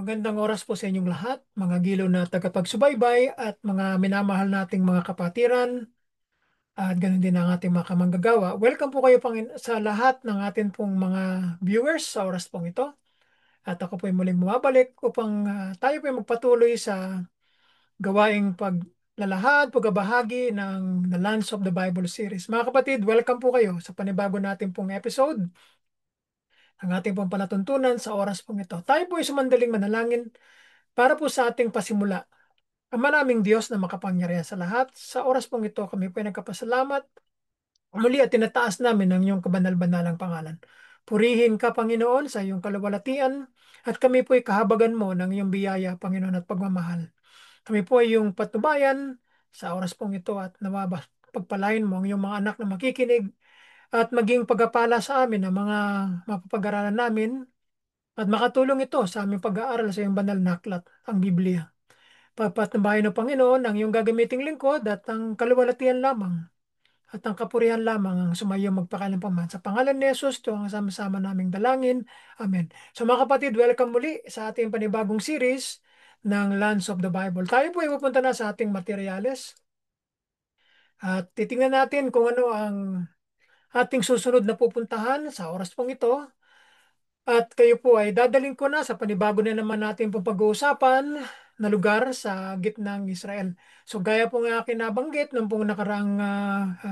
Magandang oras po sa inyong lahat, mga giliw na tagapagsubaybay at mga minamahal nating mga kapatiran at ganoon din ang ating mga kamanggagawa. Welcome po kayo sa lahat ng atin pong mga viewers sa oras pong ito. At ako po ay muling bumabalik upang tayo po ay magpatuloy sa gawaing paglalahad, pagbabahagi ng The Lands of the Bible series. Mga kapatid, welcome po kayo sa panibago natin pong episode, ang ating pong palatuntunan sa oras pong ito. Tayo po ay sumandaling manalangin para po sa ating pasimula. Ang maraming Diyos na makapangyarihan sa lahat, sa oras pong ito kami po ay nagkapasalamat muli at tinataas namin ang iyong kabanal-banalang pangalan. Purihin ka, Panginoon, sa iyong kaluwalhatian at kami po ay kahabagan mo ng iyong biyaya, Panginoon, at pagmamahal. Kami po ay iyong patnubayan sa oras pong ito at nawaba pagpalain mo ang iyong mga anak na makikinig at maging pagpapala sa amin ang mga mapapag-aralan namin at makatulong ito sa aming pag-aaral sa iyong banal na aklat, ang Biblia. Papatnubayan ng Panginoon ang iyong gagamiting lingkod at ang kaluwalhatian lamang at ang kapurihan lamang ang sumayo magpakailanman. Sa pangalan ni Jesus, ito ang sama-sama naming dalangin. Amen. So mga kapatid, welcome muli sa ating panibagong series ng Lands of the Bible. Tayo po ay pupunta na sa ating materyales at titingnan natin kung ano ang ating susunod na pupuntahan sa oras pong ito. At kayo po ay dadaling ko na sa panibago na naman natin pong pag-uusapan na lugar sa gitnang Israel. So gaya po nga akin nabanggit nung pong nakarang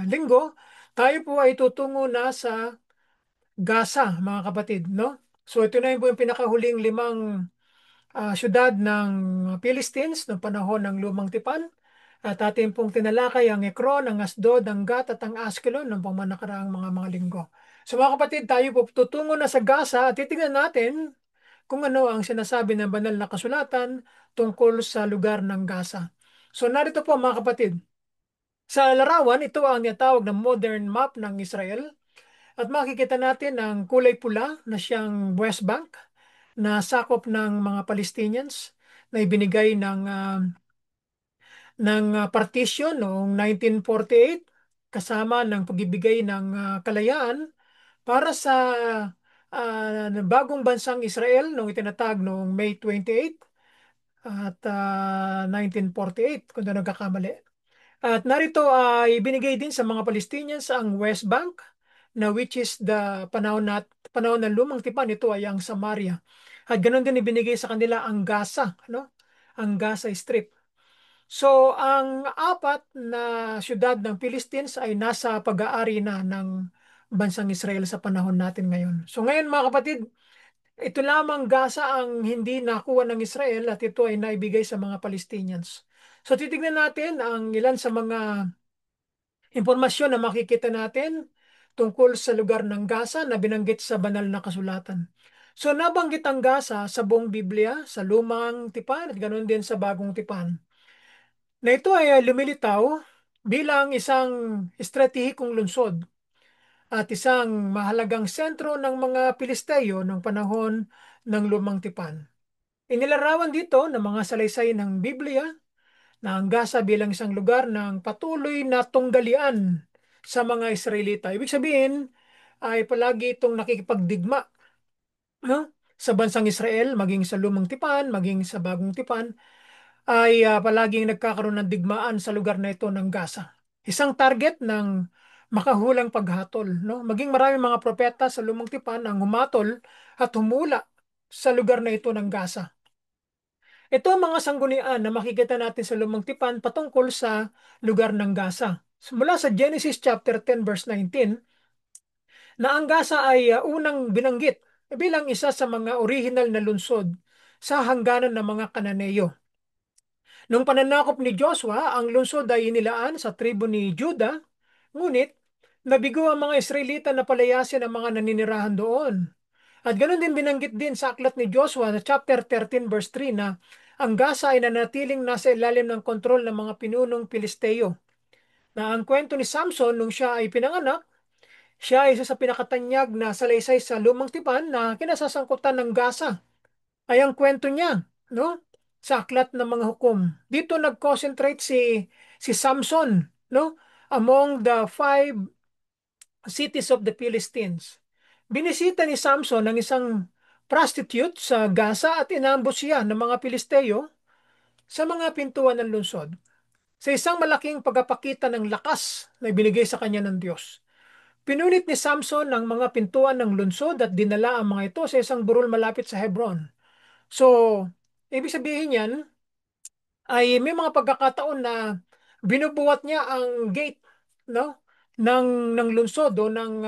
linggo, tayo po ay tutungo na sa Gaza, mga kapatid, no? So ito na yung pinakahuling limang syudad ng Philistines noong panahon ng Lumang Tipan. At atin pong tinalakay ang Ekron, ang Asdod, ang Gat at ang Askelon noong pang nakaraang mga linggo. So mga kapatid, tayo po tutungo na sa Gaza at titingnan natin kung ano ang sinasabi ng banal na kasulatan tungkol sa lugar ng Gaza. So narito po mga kapatid, sa larawan, ito ang tinatawag na modern map ng Israel at makikita natin ang kulay pula na siyang West Bank na sakop ng mga Palestinians na ibinigay ng partition noong 1948 kasama ng pagbibigay ng kalayaan para sa bagong bansang Israel noong itinatag noong May 28 at 1948 kung na nagkakamali. At narito ay binigay din sa mga Palestinians ang West Bank na which is the panahon ng lumang tipan, ito ay ang Samaria. At ganoon din ibinigay sa kanila ang Gaza, no? Ang Gaza Strip. So, ang apat na syudad ng Philistines ay nasa pag-aari na ng bansang Israel sa panahon natin ngayon. So ngayon mga kapatid, ito lamang Gaza ang hindi nakuha ng Israel at ito ay naibigay sa mga Palestinians. So titignan natin ang ilan sa mga impormasyon na makikita natin tungkol sa lugar ng Gaza na binanggit sa banal na kasulatan. So nabanggit ang Gaza sa buong Biblia, sa lumang tipan at ganoon din sa bagong tipan. Na ito ay lumilitaw bilang isang estratehikong lungsod at isang mahalagang sentro ng mga Pilisteo ng panahon ng lumang tipan. Inilarawan dito ng mga salaysay ng Biblia na ang Gaza bilang isang lugar ng patuloy na tunggalian sa mga Israelita. Ibig sabihin ay palagi itong nakikipagdigma, no? Sa bansang Israel, maging sa lumang tipan, maging sa bagong tipan, ay palaging nagkakaroon ng digmaan sa lugar na ito ng Gaza. Isang target ng makahulang paghatol, no? Maging maraming mga propeta sa lumang tipan ang humatol at humula sa lugar na ito ng Gaza. Ito ang mga sanggunian na makikita natin sa lumang tipan patungkol sa lugar ng Gaza. Mula sa Genesis chapter 10 verse 19, na ang Gaza ay unang binanggit bilang isa sa mga original na lungsod sa hangganan ng mga Kananeyo. Nung pananakop ni Joshua, ang lungsod ay inilaan sa tribo ni Judah, ngunit nabigo ang mga Israelita na palayasin ang mga naninirahan doon. At ganoon din binanggit din sa aklat ni Joshua na chapter 13 verse 3 na ang Gaza ay nanatiling nasa ilalim ng kontrol ng mga pinunong Pilisteo. Na ang kwento ni Samson nung siya ay pinanganak, siya ay isa sa pinakatanyag na salaysay sa lumang tipan na kinasasangkutan ng Gaza. Ay ang kwento niya, no? Sa aklat ng mga hukom. Dito nag-concentrate si Samson, no? Among the 5 cities of the Philistines. Binisita ni Samson ang isang prostitute sa Gaza at inambush siya ng mga Pilisteo sa mga pintuan ng lungsod sa isang malaking pagpapakita ng lakas na ibinigay sa kanya ng Diyos. Pinunit ni Samson ang mga pintuan ng lungsod at dinala ang mga ito sa isang burol malapit sa Hebron. So, ibig sabihin yan ay may mga pagkakataon na binubuhat niya ang gate, no, ng lungsod o ng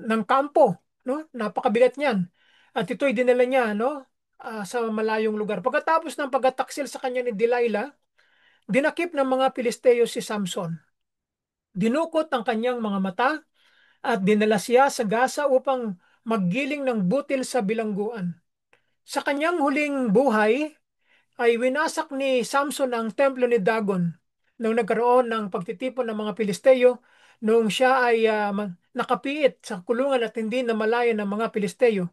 ng kampo, no? Napakabigat niyan. At ito'y dinala niya, no, sa malayong lugar. Pagkatapos ng pagtataksil sa kanya ni Delilah, dinakip ng mga Pilisteo si Samson. Dinukot ang kanyang mga mata at dinala siya sa Gaza upang maggiling ng butil sa bilangguan. Sa kanyang huling buhay ay winasak ni Samson ang templo ni Dagon nung nagkaroon ng pagtitipon ng mga Pilisteo noong siya ay nakapiit sa kulungan at hindi namalayan ng mga Pilisteo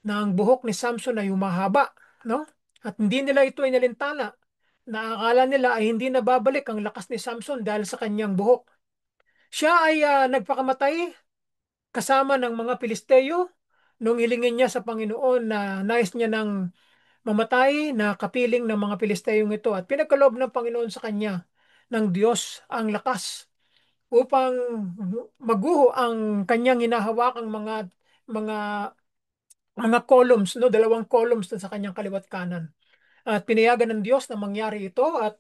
na ang buhok ni Samson ay humahaba, no? At hindi nila ito inalintana. Naakala nila ay hindi nababalik ang lakas ni Samson dahil sa kanyang buhok. Siya ay nagpakamatay kasama ng mga Pilisteo nung hilingin niya sa Panginoon na nais niya ng mamatay na kapiling ng mga Pilisteyong ito at pinagkaloob ng Panginoon sa kanya ng Diyos ang lakas upang maguho ang kanyang hinahawakang mga mga columns, no, dalawang columns na sa kanyang kaliwat kanan. At pinayagan ng Diyos na mangyari ito at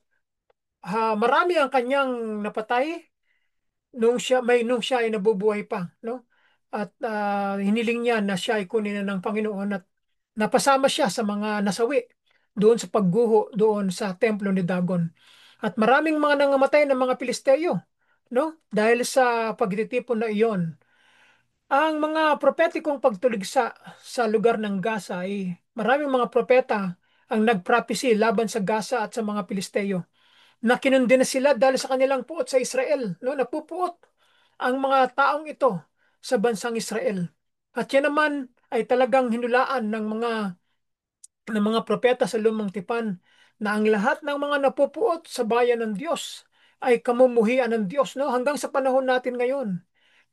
marami ang kanyang napatay nung siya ay nabubuhay pa, no? At hiniling niya na siya ay kunin na ng Panginoon at napasama siya sa mga nasawi doon sa pagguho doon sa templo ni Dagon. At maraming mga nangamatay ng mga Pilisteo, no? Dahil sa pagtitipon na iyon. Ang mga propetikong pagtuligsa sa lugar ng Gaza ay maraming mga propeta ang nagprophecy laban sa Gaza at sa mga Pilisteo na kinundi na sila dahil sa kanilang puot sa Israel, no? Napupuot ang mga taong ito sa bansang Israel. At yan naman ay talagang hinulaan ng mga propeta sa lumang tipan na ang lahat ng mga napupuot sa bayan ng Diyos ay kamumuhian ng Diyos, no? Hanggang sa panahon natin ngayon.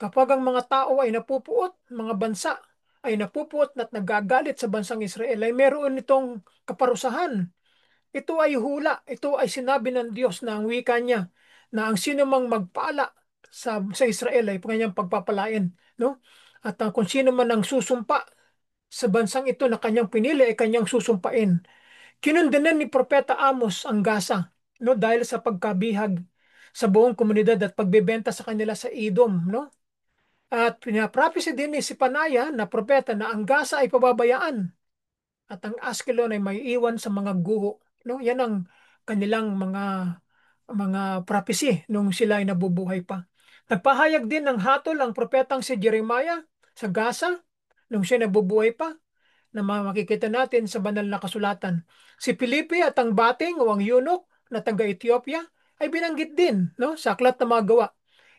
Kapag ang mga tao ay napupuot, mga bansa ay napupuot at nagagalit sa bansang Israel, ay meron itong kaparusahan. Ito ay hula, ito ay sinabi ng Diyos na ang wika niya na ang sino mang magpala sa Israel ay kanyang pagpapalain, no? At kung sino man ang susumpa sa bansang ito na kanyang pinili ay kanyang susumpain. Kinundanan ni Propeta Amos ang Gaza, no, dahil sa pagkabihag sa buong komunidad at pagbebenta sa kanila sa Edom, no? At pinaprophecy din ni si Panaya na propeta na ang Gaza ay pababayaan at ang Askelon ay may iwan sa mga guho, no? Yan ang kanilang mga prophecy nung sila ay nabubuhay pa. Nagpahayag din ng hatol ang propetang si Jeremiah sa Gaza nung siya nabubuhay pa na makikita natin sa banal na kasulatan. Si Filipe at ang bating o ang eunuch na taga-Ethiopia ay binanggit din, no, sa aklat na mga gawa.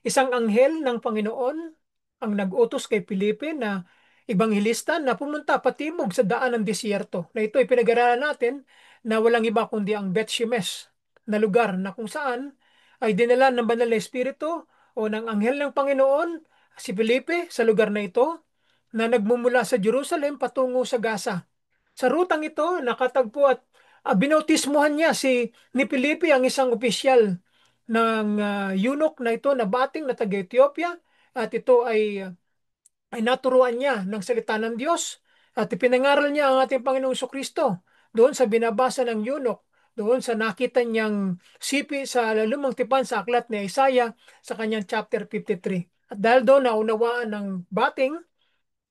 Isang anghel ng Panginoon ang nag-utos kay Filipe na ibanghilista na pumunta patimog sa daan ng disyerto. Na ito ay pinag-aralan natin na walang iba kundi ang Beth Shemesh na lugar na kung saan ay dinala ng banal na espiritu o ng anghel ng Panginoon si Filipe sa lugar na ito na nagmumula sa Jerusalem patungo sa Gaza. Sa rutang ito, nakatagpo at binautismuhan niya ni Felipe ang isang opisyal ng eunuch na ito na bating na taga-Ethiopia at ito ay naturuan niya ng salita ng Diyos at ipinangaral niya ang ating Panginoong Kristo doon sa binabasa ng eunuch, doon sa nakita niyang sipi sa lumang tipan sa aklat ni Isaiah sa kanyang chapter 53. At dahil doon naunawaan ng bating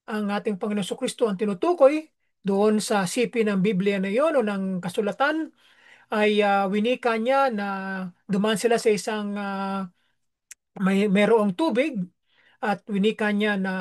ang ating Panginoon Kristo ang tinutukoy doon sa sipi ng Biblia na iyon o ng kasulatan ay winika niya na dumaan sila sa isang mayroong tubig at winika niya na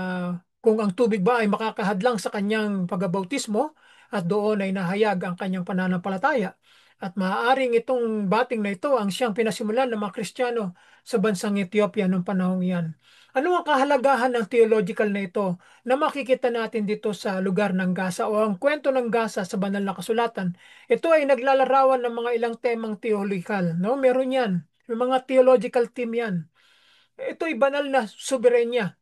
kung ang tubig ba ay makakahadlang sa kanyang pagbabautismo at doon ay nahayag ang kanyang pananampalataya. At maaaring itong bating na ito ang siyang pinasimulan ng mga Kristiyano sa bansang Ethiopia noong panahong iyan. Ano ang kahalagahan ng theological na ito na makikita natin dito sa lugar ng Gaza o ang kwento ng Gaza sa banal na kasulatan? Ito ay naglalarawan ng mga ilang temang theological, no? Meron yan. May mga theological theme yan. Ito ay banal na soberenya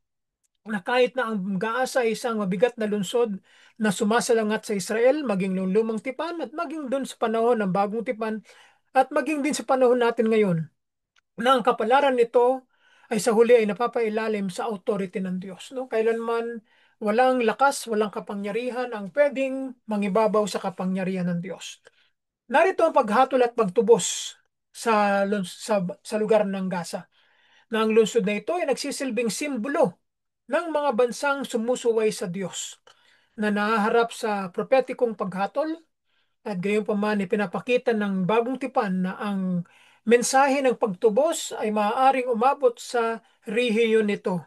na kahit na ang Gaasa ay isang mabigat na lungsod na sumasalangat sa Israel, maging noong lumang tipan at maging doon sa panahon ng bagong tipan at maging din sa panahon natin ngayon, na ang kapalaran nito ay sa huli ay napapailalim sa authority ng Diyos. No? Kailanman walang lakas, walang kapangyarihan ang pwedeng mangibabaw sa kapangyarihan ng Diyos. Narito ang paghatol at pagtubos sa lugar ng Gaza. Na ang lungsod na ito ay nagsisilbing simbolo ng mga bansang sumusuway sa Diyos na nahaharap sa propetikong paghatol at gayon pa man ipinapakita ng bagong tipan na ang mensahe ng pagtubos ay maaaring umabot sa rehiyon nito.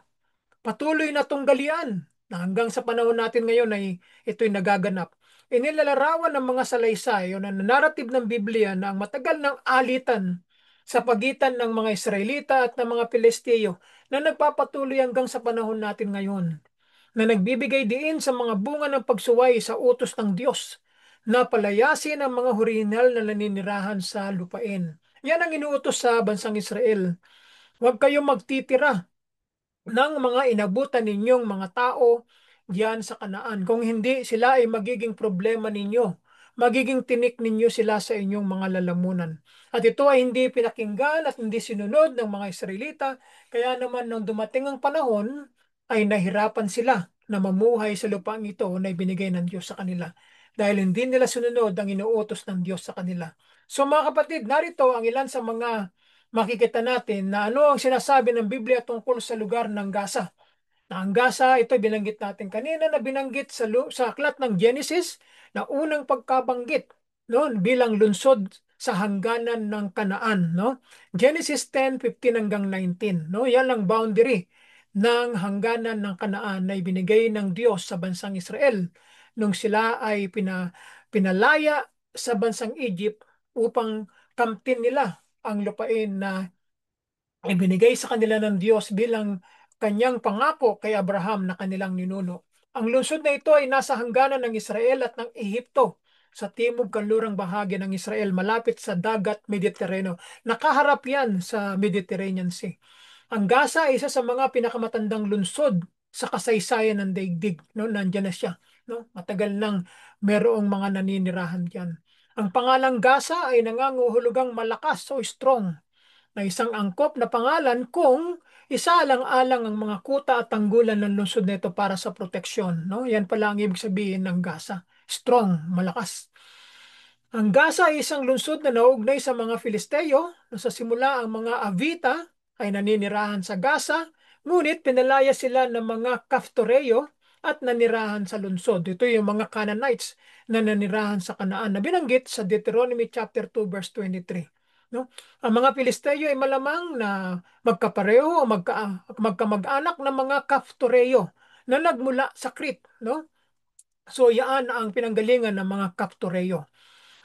Patuloy na tunggalian na hanggang sa panahon natin ngayon ay ito'y nagaganap. Inilalarawan ng mga salaysay o ng narrative ng Biblia na ang matagal ng alitan sa pagitan ng mga Israelita at ng mga Pilisteo na nagpapatuloy hanggang sa panahon natin ngayon, na nagbibigay diin sa mga bunga ng pagsuway sa utos ng Diyos na palayasin ang mga orihinal na naninirahan sa lupain. Yan ang inuutos sa bansang Israel. Huwag kayong magtitira ng mga inabutan ninyong mga tao diyan sa Kanaan. Kung hindi, sila ay magiging problema ninyo. Magiging tinik ninyo sila sa inyong mga lalamunan. At ito ay hindi pinakinggan at hindi sinunod ng mga Israelita. Kaya naman nung dumating ang panahon, ay nahirapan sila na mamuhay sa lupaang ito na ibinigay ng Diyos sa kanila. Dahil hindi nila sinunod ang inuutos ng Diyos sa kanila. So mga kapatid, narito ang ilan sa mga makikita natin na ano ang sinasabi ng Biblia tungkol sa lugar ng Gaza. Na ang Gaza, ito binanggit natin kanina na binanggit sa aklat ng Genesis na unang pagkabanggit, no, bilang lungsod sa hangganan ng Kanaan, no? Genesis 10:15 hanggang 19, no? Yan ang boundary ng hangganan ng Kanaan na ibinigay ng Diyos sa bansang Israel nung sila ay pinalaya sa bansang Egypt upang kamtin nila ang lupain na ibinigay sa kanila ng Diyos bilang kanyang pangako kay Abraham na kanilang ninuno. Ang lungsod na ito ay nasa hangganan ng Israel at ng Ehipto sa timog kanlurang bahagi ng Israel malapit sa dagat Mediterranean. Nakaharap yan sa Mediterranean Sea. Ang Gaza ay isa sa mga pinakamatandang lungsod sa kasaysayan ng daigdig. No? Nandiyan na siya. No? Matagal nang merong mga naninirahan diyan. Ang pangalang Gaza ay nanganguhulugang malakas o strong na isang angkop na pangalan kung isaalang-alang ang mga kuta at tanggulan ng lungsod nito para sa proteksyon. No? Yan pala ang ibig sabihin ng Gaza. Strong, malakas. Ang Gaza ay isang lungsod na nauugnay sa mga Filisteo na sa simula ang mga Avita ay naninirahan sa Gaza, ngunit pinalaya sila ng mga Kaftoreo at nanirahan sa lungsod. Ito yung mga Canaanites na nanirahan sa Kanaan na binanggit sa Deuteronomy chapter 2 verse 23. No? Ang mga Filisteo ay malamang na magkapareho o magkamag-anak ng mga Kaftoreo na nagmula sa Crete. No? So yaan ang pinanggalingan ng mga Kaftoreo.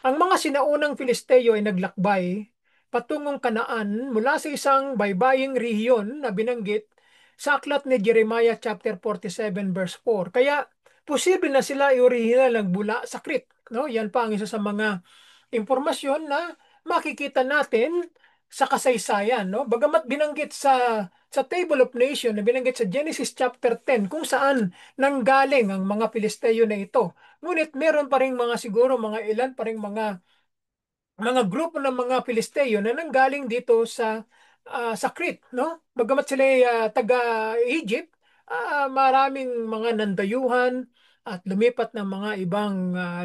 Ang mga sinaunang Filisteo ay naglakbay patungong Kanaan mula sa isang baybaying rehiyon na binanggit sa aklat ni Jeremiah chapter 47 verse 4. Kaya posible na sila ay orihinal nagbula sa Crete. No? Yan pa ang isa sa mga impormasyon na makikita natin sa kasaysayan. No? Bagamat binanggit sa Table of Nations, na binanggit sa Genesis chapter 10 kung saan nanggaling ang mga Filisteo na ito. Ngunit meron pa rin mga siguro mga ilan pa rin mga grupo ng mga Filisteo na nanggaling dito sa Crete, no? Bagamat sila ay taga-Egypt, maraming mga nandayuhan at lumipat ng mga ibang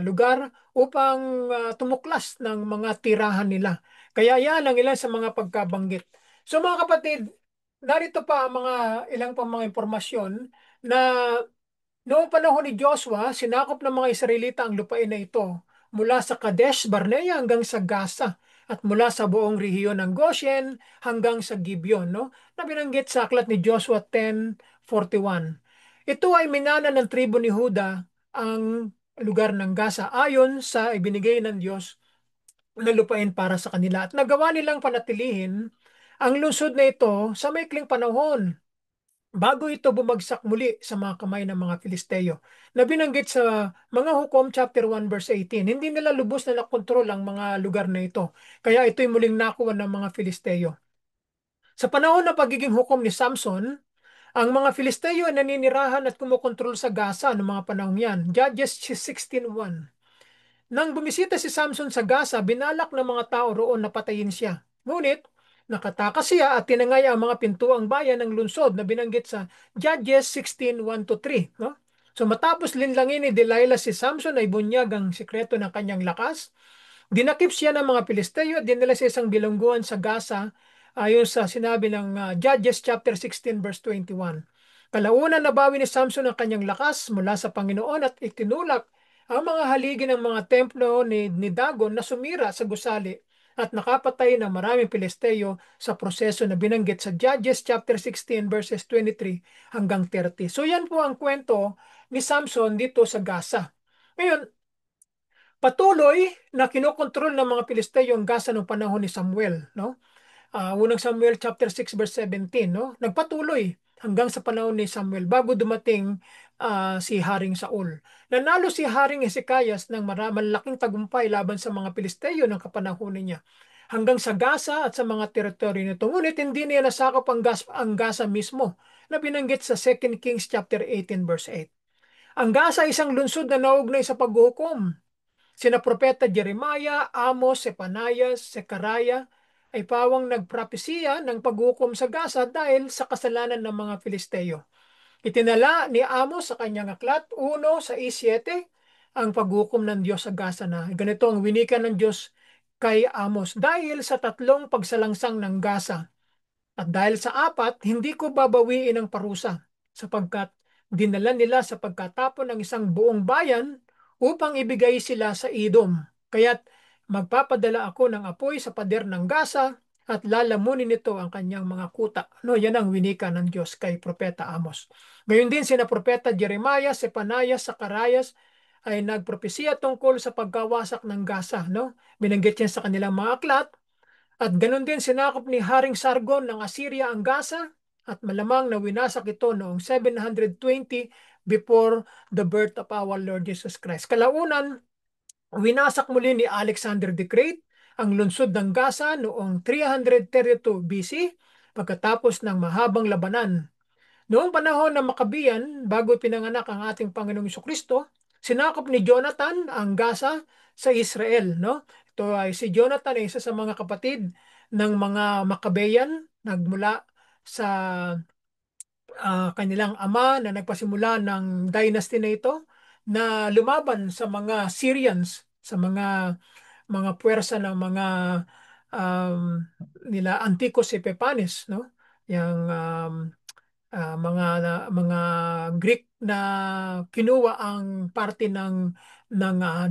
lugar upang tumuklas ng mga tirahan nila. Kaya yan ang ilan sa mga pagkabanggit. So mga kapatid, narito pa ang mga ilang pa mga impormasyon na noong panahon ni Joshua, sinakop ng mga Israelita ang lupain na ito mula sa Kadesh Barnea hanggang sa Gaza at mula sa buong rehiyon ng Goshen hanggang sa Gibeon, no? Na binanggit sa aklat ni Joshua 10:41. Ito ay minana ng tribo ni Huda ang lugar ng Gaza ayon sa ibinigay ng Diyos na lupain para sa kanila at nagawa nilang panatilihin ang lungsod na ito sa maikling panahon bago ito bumagsak muli sa mga kamay ng mga Filisteo. Na binanggit sa mga Hukom chapter 1 verse 18, hindi nila lubos na nakontrol ang mga lugar na ito. Kaya ito'y muling nakuha ng mga Filisteo. Sa panahon ng pagiging hukom ni Samson, Ang mga Filisteo ay naninirahan at kumukontrol sa Gaza noong mga panahong yan. Judges 16:1. Nang bumisita si Samson sa Gaza, binalak ng mga tao roon na patayin siya. Ngunit, nakatakas siya at tinangay ang mga pintuang bayan ng lungsod na binanggit sa Judges 16:1-3. No? So matapos linlangin ni Delilah si Samson ay bunyag ang sikreto ng kanyang lakas. Dinakip siya ng mga Pilisteo at dinala sa isang bilangguan sa Gaza ayon sa sinabi ng Judges chapter 16 verse 21. Kalaunan nabawi ni Samson ang kanyang lakas mula sa Panginoon at itinulak ang mga haligi ng mga templo ni Dagon na sumira sa gusali at nakapatay ng maraming Pilisteo sa proseso na binanggit sa Judges chapter 16 verses 23 hanggang 30. So yan po ang kwento ni Samson dito sa Gaza. Ngayon, patuloy na kinokontrol ng mga Pilisteo ang Gaza noong panahon ni Samuel, no? Unang Samuel chapter 6 verse 17, no? Nagpatuloy hanggang sa panahon ni Samuel bago dumating si Haring Saul. Nanalo si Haring Hezekias ng malaking tagumpay laban sa mga Pilisteo ng kapanahonan niya hanggang sa Gaza at sa mga teritoryo nito. Ngunit hindi niya nasakop ang Gaza mismo na binanggit sa 2 Kings chapter 18 verse 8. Ang Gaza ay isang lungsod na naugnay sa paghukom. Sina Propeta Jeremiah, Amos, Sepanayas, Sekaraya ay pawang nagpropesiya ng paghukom sa Gaza dahil sa kasalanan ng mga Filisteo. Itinala ni Amos sa kanyang aklat 1:7 ang paghukom ng Diyos sa Gaza na ganito ang winika ng Diyos kay Amos dahil sa tatlong pagsalangsang ng Gaza. At dahil sa apat, hindi ko babawiin ang parusa sapagkat dinala nila sa pagkatapon ng isang buong bayan upang ibigay sila sa Edom. Kaya't magpapadala ako ng apoy sa pader ng Gaza at lalamunin nito ang kanyang mga kuta. No, yan ang winika ng Diyos kay Propeta Amos. Ngayon din sina Propeta Jeremiah, Sepanayas, Sakarayas ay nagpropesiya tungkol sa pagkawasak ng Gaza. No? Binanggit yan sa kanilang mga aklat. At ganun din sinakop ni Haring Sargon ng Assyria ang Gaza at malamang na winasak ito noong 720 before the birth of our Lord Jesus Christ. Kalaunan, winasak muli ni Alexander the Great ang lungsod ng Gaza noong 332 BC pagkatapos ng mahabang labanan. Noong panahon ng Makabiyan, bago pinanganak ang ating Panginoong Kristo, sinakop ni Jonathan ang Gaza sa Israel. No? Ito ay si Jonathan ay isa sa mga kapatid ng mga Makabeyan, nagmula sa kanilang ama na nagpasimula ng dynasty na ito na lumaban sa mga Syrians, sa mga puwersa ng mga um, nila Antiocos Epiphanes, no? Yang mga Greek na kinuha ang parte ng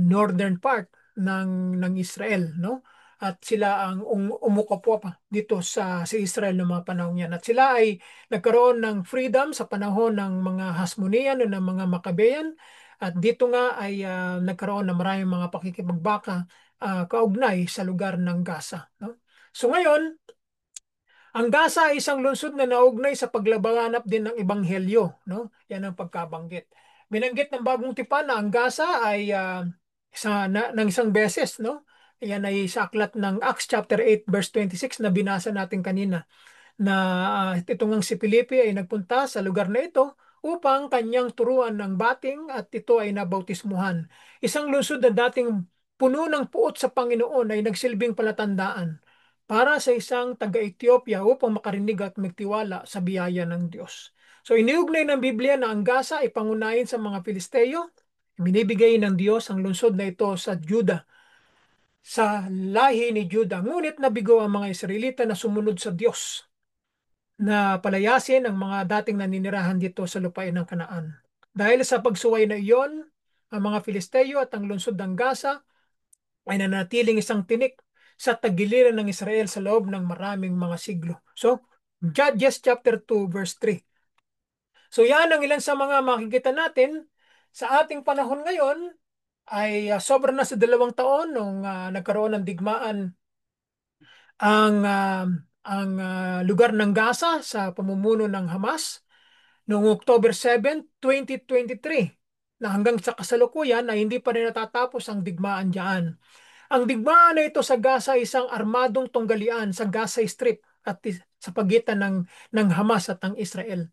northern part ng Israel, no? At sila ang umuko pa dito sa Israel ng mga panahon yan. At sila ay nagkaroon ng freedom sa panahon ng mga Hasmonean o ng mga Makabeyan. At dito nga ay nagkaroon ng maraming mga pakikipagbaka kaugnay sa lugar ng Gaza, no? So ngayon, ang Gaza ay isang lungsod na naugnay sa paglabanap din ng ebanghelyo, no? Yan ang pagkabanggit. Binanggit ng Bagong Tipan na ang Gaza ay ng isang beses, no? Yan ay sa aklat ng Acts chapter 8 verse 26 na binasa natin kanina na itong ang si Felipe ay nagpunta sa lugar na ito upang kanyang turuan ng bating at ito ay nabautismuhan. Isang lungsod na dating puno ng puot sa Panginoon ay nagsilbing palatandaan para sa isang taga-Ethiopia upang makarinig at magtiwala sa biyaya ng Diyos. So iniugnay ng Biblia na ang Gaza ay pangunahin sa mga Filisteo. Binibigay ng Diyos ang lungsod na ito sa Juda, sa lahi ni Juda. Ngunit nabigo ang mga Israelita na sumunod sa Diyos na palayasin ang mga dating naninirahan dito sa lupain ng Kanaan. Dahil sa pagsuway na iyon, ang mga Filisteo at ang lungsod ng Gaza ay nanatiling isang tinik sa tagiliran ng Israel sa loob ng maraming mga siglo. So, Judges chapter 2 verse 3. So yan ang ilan sa mga makikita natin sa ating panahon ngayon ay sobra na sa 2 taon nung nagkaroon ng digmaan ang lugar ng Gaza sa pamumuno ng Hamas noong October 7, 2023 na hanggang sa kasalukuyan ay hindi pa rin natatapos ang digmaan diyan. Ang digmaan na ito sa Gaza ay isang armadong tunggalian sa Gaza Strip at sa pagitan ng Hamas at ng Israel.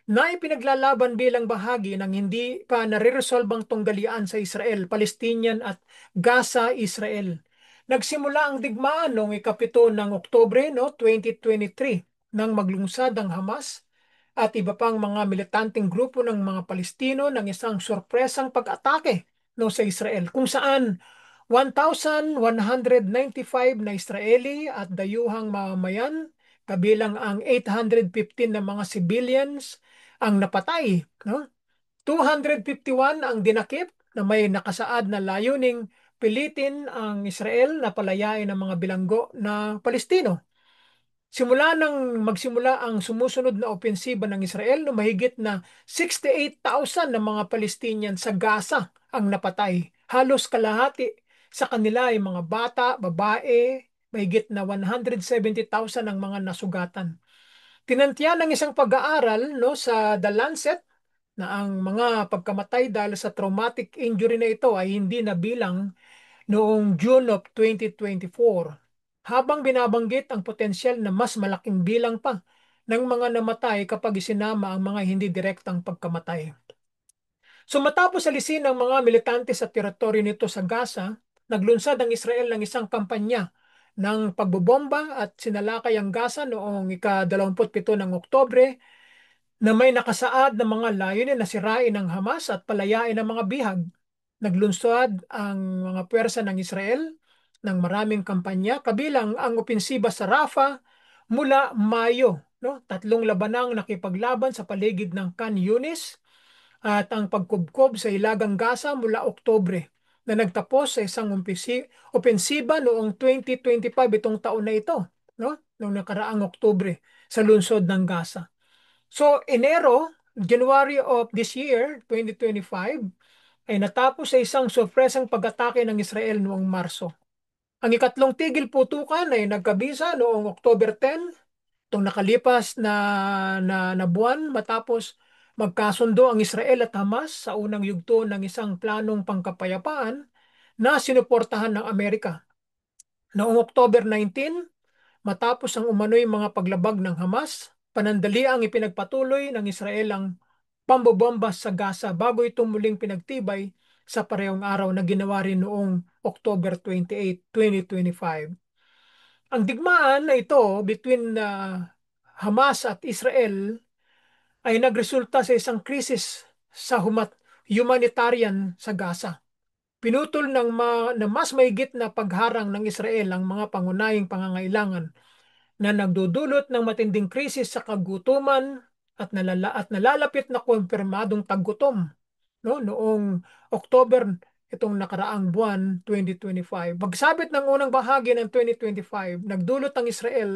na ipinaglalaban bilang bahagi ng hindi pa nare-resolbang tunggalian sa Israel, Palestinian at Gaza-Israel. Nagsimula ang digmaan noong ikapito ng Oktubre 2023 nang maglungsad ang Hamas at iba pang mga militanteng grupo ng mga Palestino ng isang sorpresang pag-atake sa Israel kung saan 1,195 na Israeli at dayuhang mamamayan, kabilang ang 815 na mga civilians ang napatay. 251 ang dinakip na may nakasaad na layuning pilitin ang Israel na palayain ang mga bilanggo na Palestino. Simula nang magsimula ang sumusunod na opensiba ng Israel, no mahigit na 68,000 na mga Palestinian sa Gaza ang napatay. Halos kalahati sa kanila ay mga bata, babae, mahigit na 170,000 ang mga nasugatan. Tinantya ng isang pag-aaral sa The Lancet na ang mga pagkamatay dahil sa traumatic injury na ito ay hindi nabilang noong June of 2024, habang binabanggit ang potensyal na mas malaking bilang pa ng mga namatay kapag isinama ang mga hindi direktang pagkamatay. So matapos alisin ng mga militante sa teritoryo nito sa Gaza, naglunsad ang Israel ng isang kampanya ng pagbobomba at sinalakay ang Gaza noong ika-27 ng Oktubre na may nakasaad na mga layunin na sirain ng Hamas at palayain ang mga bihag. Naglunsad ang mga puwersa ng Israel ng maraming kampanya, kabilang ang opensiba sa Rafah mula Mayo. Tatlong labanang nakipaglaban sa paligid ng Khan Yunis at ang pagkubkob sa Hilagang Gaza mula Oktubre na nagtapos sa isang opensiba noong 2025, itong taon na ito, noong nakaraang Oktubre sa lungsod ng Gaza. So, January of this year, 2025, ay natapos sa isang sorpresang pag-atake ng Israel noong Marso. Ang ikatlong tigil putukan ay nagkabisa noong October 10, itong nakalipas na buwan matapos magkasundo ang Israel at Hamas sa unang yugto ng isang planong pangkapayapaan na sinuportahan ng Amerika. Noong October 19, matapos ang umano'y mga paglabag ng Hamas, panandaliang ipinagpatuloy ng Israel ang pambobomba sa Gaza bago ito muling pinagtibay sa parehong araw na ginawa rin noong October 28, 2025. Ang digmaan na ito between Hamas at Israel ay nagresulta sa isang krisis sa humanitarian sa Gaza. Pinutol na mas mahigit na pagharang ng Israel ang mga pangunahing pangangailangan na nagdudulot ng matinding krisis sa kagutuman at nalalapit na kumpirmadong taggutom noong October itong nakaraang buwan 2025. Pagsabit ng unang bahagi ng 2025, nagdulot ang Israel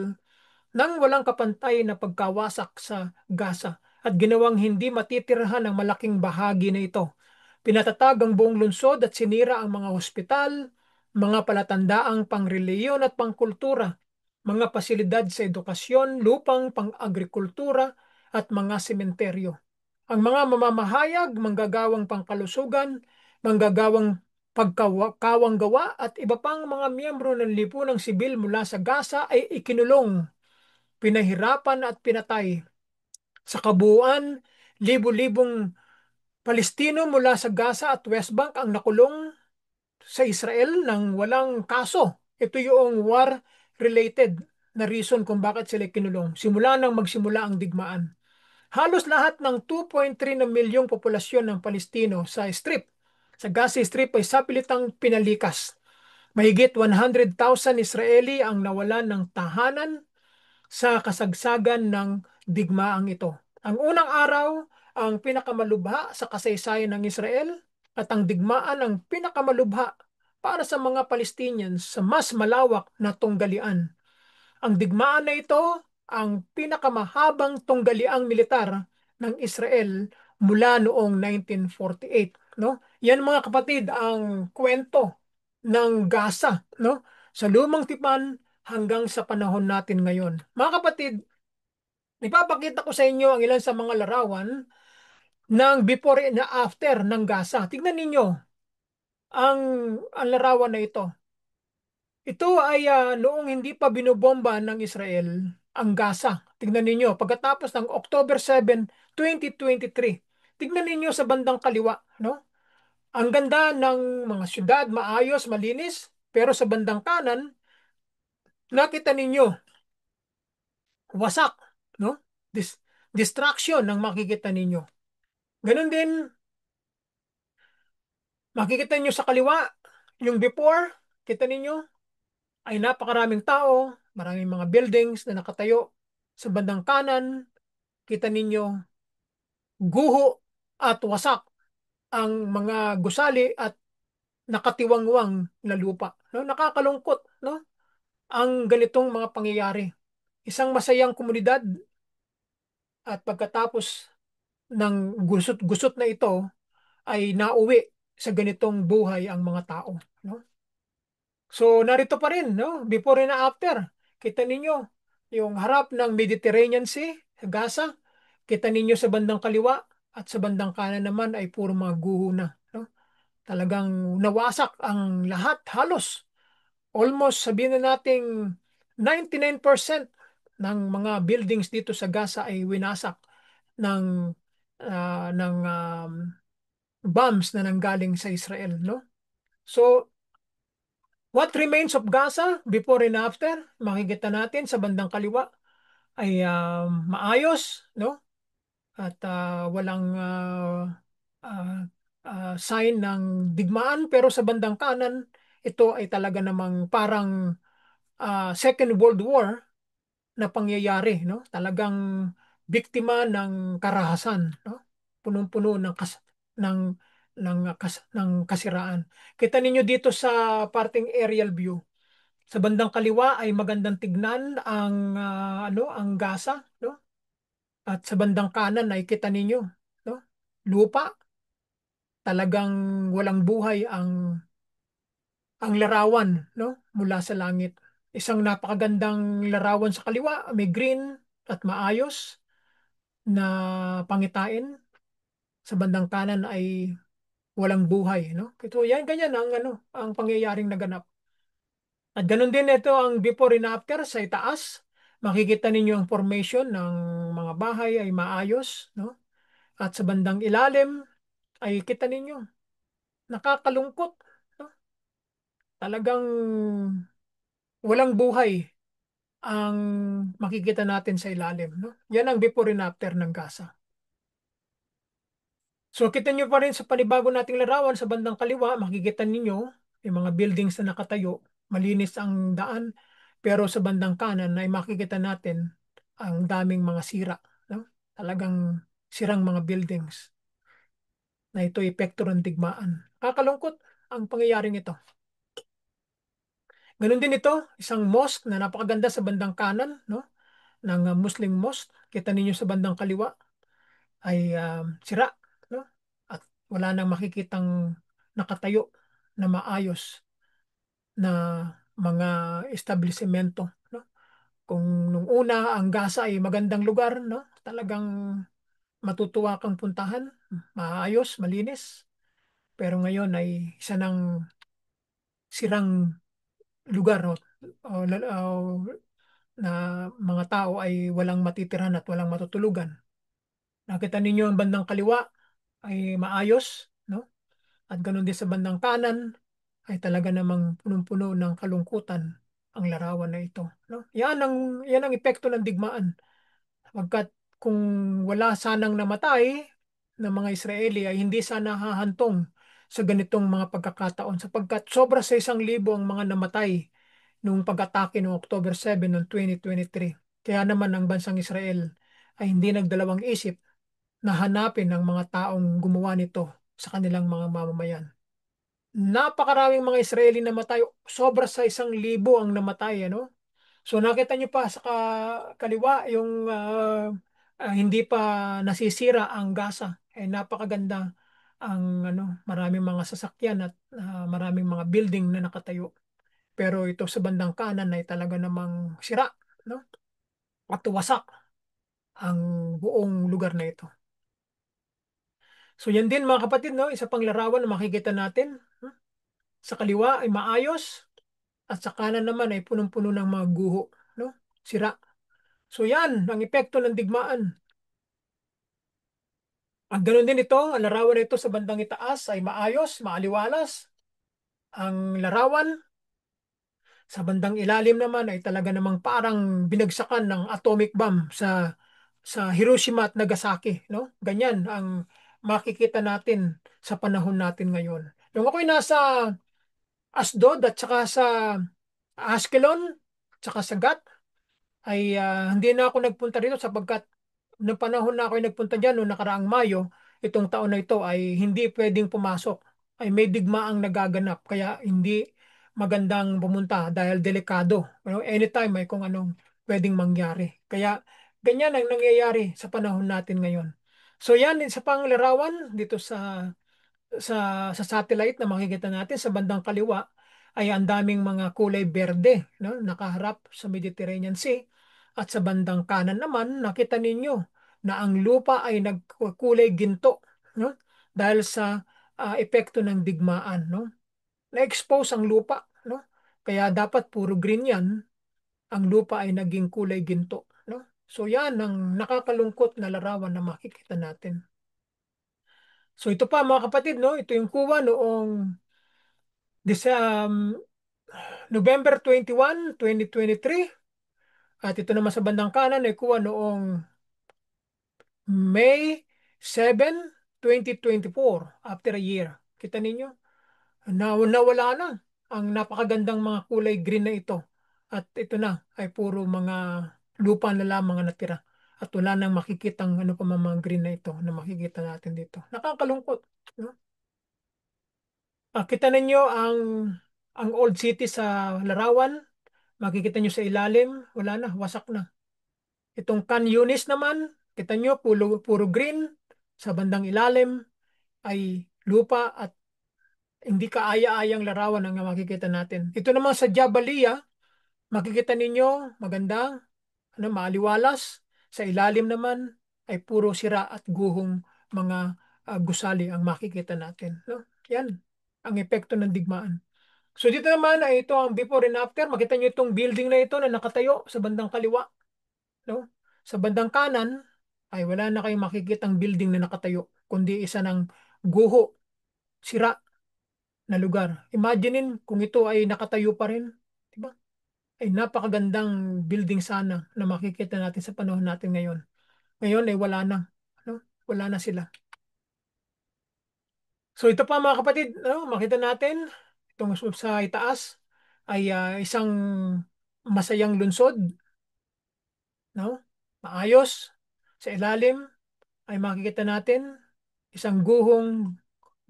nang walang kapantay na pagkawasak sa Gaza at ginawang hindi matitirhan ang malaking bahagi na ito. Pinatatag ang buong lungsod at sinira ang mga ospital, mga palatandaang pangreliyon at pangkultura, mga pasilidad sa edukasyon, lupang pang-agrikultura at mga sementeryo. Ang mga mamamahayag, manggagawang pangkalusugan, manggagawang pagkawang gawa at iba pang mga miyembro ng lipunang sibil mula sa Gaza ay ikinulong, pinahirapan at pinatay. Sa kabuuan, libu-libong Palestino mula sa Gaza at West Bank ang nakulong sa Israel ng walang kaso. Ito yung war-related na reason kung bakit sila kinulong. Simula nang magsimula ang digmaan. Halos lahat ng 2.3 na milyong populasyon ng Palestino sa Strip, sa Gaza Strip ay sapilitang pinalikas. Mahigit 100,000 Israeli ang nawalan ng tahanan sa kasagsagan ng digmaang ito. Ang unang araw ang pinakamalubha sa kasaysayan ng Israel at ang digmaan ang pinakamalubha para sa mga Palestinians sa mas malawak na tunggalian. Ang digmaan na ito ang pinakamahabang tunggaliang militar ng Israel mula noong 1948. Yan mga kapatid ang kwento ng Gaza, sa lumang tipan hanggang sa panahon natin ngayon. Mga kapatid, ipapakita ko sa inyo ang ilan sa mga larawan ng before and after ng Gaza. Tingnan ninyo ang, larawan na ito. Ito ay noong hindi pa binobomba ng Israel ang Gaza. Tingnan ninyo, pagkatapos ng October 7, 2023. Tignan ninyo sa bandang kaliwa, no? Ang ganda ng mga syudad, maayos, malinis, pero sa bandang kanan, nakita ninyo, wasak, no? Distraction ang makikita ninyo. Ganon din, makikita ninyo sa kaliwa, yung before, kita ninyo, ay napakaraming tao, maraming mga buildings na nakatayo. Sa bandang kanan, kita ninyo, guho at wasak ang mga gusali at nakatiwangwang na lupa. No? Nakakalungkot, no? Ang ganitong mga pangyayari. Isang masayang komunidad at pagkatapos ng gusot-gusot na ito ay nauwi sa ganitong buhay ang mga tao. No? So narito pa rin, no? Before and after. Kita ninyo yung harap ng Mediterranean Sea, sa Gaza. Kita ninyo sa bandang kaliwa at sa bandang kanan naman ay puro mga guho na. No? Talagang nawasak ang lahat halos. Almost sabihin na nating 99% ng mga buildings dito sa Gaza ay winasak ng bombs na nanggaling sa Israel, no? So, what remains of Gaza before and after? Makikita natin sa bandang kaliwa ay maayos, no? At walang uh, sign ng digmaan, pero sa bandang kanan ito ay talaga namang parang Second World War na pangyayari, no? Talagang biktima ng karahasan, no? Punong-puno ng ng kasiraan. Kita ninyo dito sa parting aerial view. Sa bandang kaliwa ay magandang tignan ang ang Gaza, no? At sa bandang kanan ay kita ninyo, no? Lupa, talagang walang buhay ang larawan, no? Mula sa langit. Isang napakagandang larawan sa kaliwa, may green at maayos na pangitain. Sa bandang kanan ay walang buhay, no? Ito yan ganyan ang pangyayaring naganap. At ganun din ito ang before and after sa itaas. Makikita ninyo ang formation ng mga bahay ay maayos, no? At sa bandang ilalim ay kita ninyo nakakalungkot, no? Talagang walang buhay ang makikita natin sa ilalim, no? Yan ang before and after ng Gaza. So kita nyo pa rin sa panibago nating larawan sa bandang kaliwa, makikita ninyo yung mga buildings na nakatayo, malinis ang daan, pero sa bandang kanan ay makikita natin ang daming mga sira, no? Talagang sirang mga buildings na ito epekto ng digmaan. Kakalungkot ang pangyayaring ito. Ganun din ito, isang mosque na napakaganda sa bandang kanan, no? Ng Muslim mosque. Kita ninyo sa bandang kaliwa ay sira, no? At wala nang makikitang nakatayo na maayos na mga establishmento, no? Kung nung una ang Gaza ay magandang lugar, no? Talagang matutuwa kang puntahan, maayos, malinis. Pero ngayon ay isa ng sirang lugar, no? Na mga tao ay walang matitirahan at walang matutulugan. Nakita ninyo ang bandang kaliwa ay maayos, no? At ganoon din sa bandang kanan ay talaga namang punong-puno ng kalungkutan ang larawan na ito, no? Yan ang epekto ng digmaan. Pagkat kung wala sanang namatay ng mga Israeli ay hindi sana hahantong sa ganitong mga pagkakataon sapagkat sobra sa 1,000 ang mga namatay noong pag-atake noong October 7 noong 2023. Kaya naman ang bansang Israel ay hindi nagdalawang isip na hanapin ang mga taong gumawa nito sa kanilang mga mamamayan. Napakaraming mga Israeli namatay. Sobra sa 1,000 ang namatay, ano? So nakita niyo pa sa kaliwa yung hindi pa nasisira ang Gaza. Napakaganda ang maraming mga sasakyan at maraming mga building na nakatayo. Pero ito sa bandang kanan ay talaga namang sira, no? At wasak ang buong lugar na ito. So yan din mga kapatid, no? Isa pang larawan na makikita natin. Sa kaliwa ay maayos at sa kanan naman ay punong-puno ng mga guho, no? Sira. So yan ang epekto ng digmaan. Ang ganun din ito, ang larawan nito sa bandang itaas ay maayos, maaliwalas. Ang larawan sa bandang ilalim naman ay talaga namang parang binagsakan ng atomic bomb sa Hiroshima at Nagasaki, no? Ganyan ang makikita natin sa panahon natin ngayon. Nung ako'y nasa Asdod at saka sa Askelon, tsaka sa Gat, ay hindi na ako nagpunta rito sapagkat noong panahon na ako ay nagpunta dyan noong nakaraang Mayo, itong taon na ito ay hindi pwedeng pumasok. Ay may digmaang nagaganap kaya hindi magandang pumunta dahil delikado. Anytime may kung anong pwedeng mangyari. Kaya ganyan ang nangyayari sa panahon natin ngayon. So yan, sa panglarawan dito sa sa satellite na makikita natin sa bandang kaliwa ay ang daming mga kulay berde, no, nakaharap sa Mediterranean Sea. At sa bandang kanan naman nakita ninyo na ang lupa ay nagkulay ginto, no, dahil sa epekto ng digmaan, no. Na-expose ang lupa, no. Kaya dapat puro green yan, ang lupa ay naging kulay ginto, no. So yan ang nakakalungkot na larawan na makikita natin. So ito pa mga kapatid, no, ito yung kuha noong um, November 21, 2023. At ito naman sa bandang kanan ay kuha noong May 7, 2024, after a year. Kita ninyo, nawala na ang napakagandang mga kulay green na ito. At ito na ay puro mga lupa na lamang ang natira. At wala nang makikitang ano pa mga green na ito na makikita natin dito. Nakakalungkot. No? Kita ninyo ang old city sa larawan. Makikita nyo sa ilalim, wala na, wasak na. Itong Can Yunis naman, kita nyo, puro green. Sa bandang ilalim ay lupa at hindi kaaya-ayang larawan ang makikita natin. Ito naman sa Jabalia, makikita ninyo, maganda, ano, maaliwalas. Sa ilalim naman ay puro sira at guhong mga gusali ang makikita natin. No? Yan, ang epekto ng digmaan. So dito naman ay ito ang before and after. Makita nyo itong building na ito na nakatayo sa bandang kaliwa. No? Sa bandang kanan ay wala na kayong makikitang building na nakatayo, kundi isa ng guho, sira na lugar. Imaginein kung ito ay nakatayo pa rin. Diba? Ay napakagandang building sana na makikita natin sa panahon natin ngayon. Ngayon ay wala na. No? Wala na sila. So ito pa mga kapatid, no? Makita natin itong sa itaas ay isang masayang lungsod, no? Maayos. Sa ilalim ay makikita natin isang guhong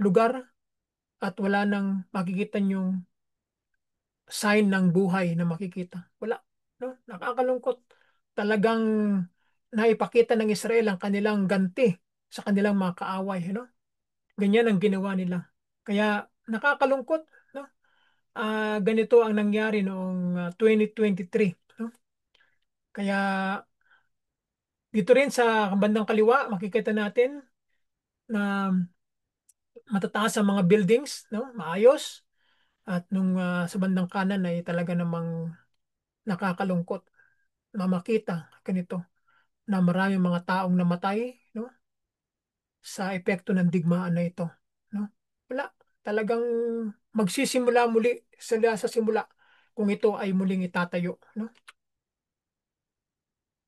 lugar at wala nang makikita yung sign ng buhay na makikita. Wala. No? Nakakalungkot. Talagang naipakita ng Israel ang kanilang ganti sa kanilang mga kaaway. No? Ganyan ang ginawa nila. Kaya nakakalungkot. No? Ganito ang nangyari noong 2023. No? Kaya dito rin sa bandang kaliwa, makikita natin na matataas ang mga buildings, no? Maayos. At nung sa bandang kanan ay talaga namang nakakalungkot na makita ganito na maraming mga taong namatay, no? Sa epekto ng digmaan na ito, no? Wala. Talagang magsisimula muli sila sa simula kung ito ay muling itatayo, no?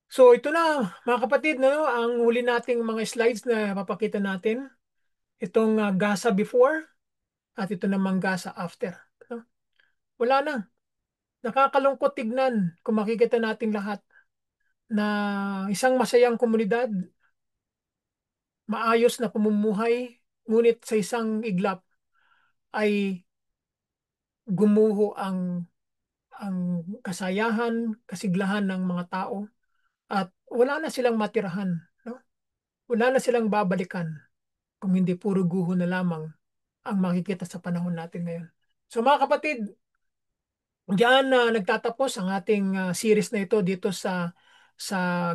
So ito na mga kapatid, no? Ang huli nating mga slides na papakita natin. Itong Gaza before at ito namang Gaza after, no? Wala na. Nakakalungkot tignan kung makikita natin lahat na isang masayang komunidad, maayos na pamumuhay, ngunit sa isang iglap ay gumuho ang kasayahan, kasiglahan ng mga tao at wala na silang matirahan, no? Wala na silang babalikan kung hindi puro guho na lamang ang makikita sa panahon natin ngayon. So mga kapatid, diyan na nagtatapos ang ating series na ito dito sa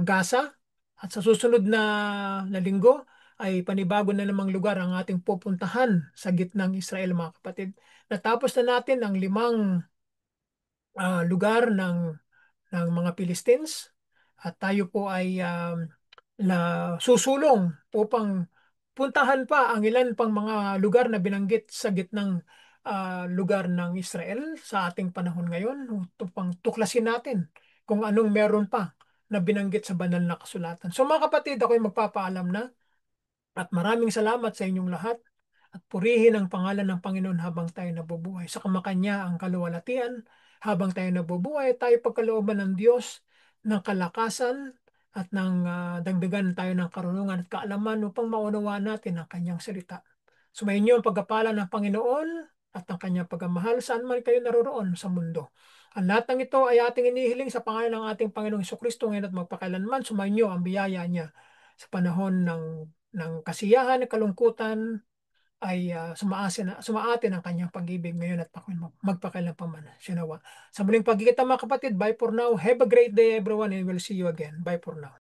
Gaza at sa susunod na linggo ay panibago na namang lugar ang ating pupuntahan sa gitnang Israel mga kapatid. Natapos na natin ang 5 lugar ng mga Philistines at tayo po ay susulong upang puntahan pa ang ilan pang mga lugar na binanggit sa gitnang lugar ng Israel sa ating panahon ngayon upang tuklasin natin kung anong meron pa na binanggit sa banal na kasulatan. So mga kapatid, ako'y magpapaalam na at maraming salamat sa inyong lahat at purihin ang pangalan ng Panginoon habang tayo nabubuhay. Sa kamakanya ang kaluwalhatian, habang tayo nabubuhay, tayo pagkalooban ng Diyos ng kalakasan at ng dagdagan tayo ng karunungan at kaalaman upang maunawaan natin ang kanyang salita. Sumayin niyo ang pagkapala ng Panginoon at ang kanyang pagmamahal saan man kayo naroroon sa mundo. Ang lahat ng ito ay ating inihiling sa pangalan ng ating Panginoong Jesucristo ngayon at magpakailanman. Sumayin niyo ang biyaya niya sa panahon ng kasiyahan at kalungkutan ay sumaatin ang kanyang pag-ibig ngayon at magpakailan pa man. Sinawa. Sa muling pagkikita mga kapatid, bye for now. Have a great day everyone and we'll see you again. Bye for now.